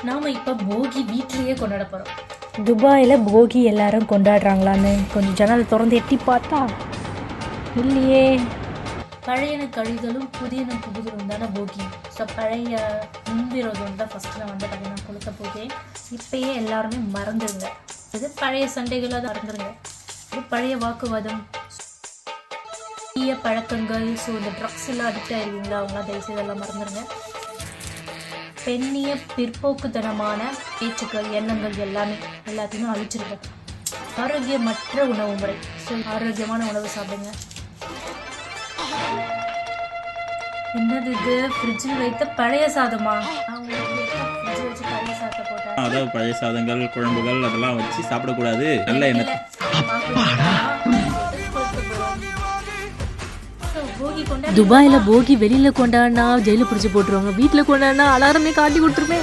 நாம் இப்போ போகி வீட்லேயே கொண்டாட போகிறோம். துபாயில் போகி எல்லாரும் கொண்டாடுறாங்களான்னு கொஞ்சம் ஜன்னலை திறந்து எட்டி பார்த்தா இல்லையே. பழையன கழிதலும் புதியன புகுதலும் தானே போகி. ஸோ பழைய முன்விரோதம் தான் ஃபஸ்ட்டு நான் வந்து நான் கொளுத்த போகிறேன். இப்போயே எல்லாருமே மறந்துடுங்க. இது பழைய சண்டைகளாக தான் மறந்துடுங்க. இது பழைய வாக்குவாதம், தீய பழக்கங்கள், ஸோ இந்த ட்ரக்ஸ் எல்லாம் அடிக்ட் ஆகிருவீங்களா அவங்களாம் தயவுசெய்து இதெல்லாம் மறந்துடுங்க. பெண்ணிய பிற்போக்குத்தனமான பேச்சுக்கள், எண்ணங்கள் எல்லாத்தையுமே அழிச்சிருங்க. ஆரோக்கியமற்ற உணவு முறை, ஸோ ஆரோக்கியமான உணவு சாப்பிடுங்க. என்னது இது? ஃப்ரிட்ஜில் வைத்த பழைய சாதமா? ஃப்ரிட்ஜில் வச்சு பழைய சாதத்தை போட்டேன். அதாவது பழைய சாதங்கள், குழம்புகள் அதெல்லாம் வச்சு சாப்பிடக்கூடாது. நல்ல எண்ணெய். துபாயில் போகி வெளியில் கொண்டாடினா ஜெயிலில் பிடிச்சி போட்டுருவாங்க, வீட்டில் கொண்டாடினா அலாரமே காட்டி கொடுத்துருமே.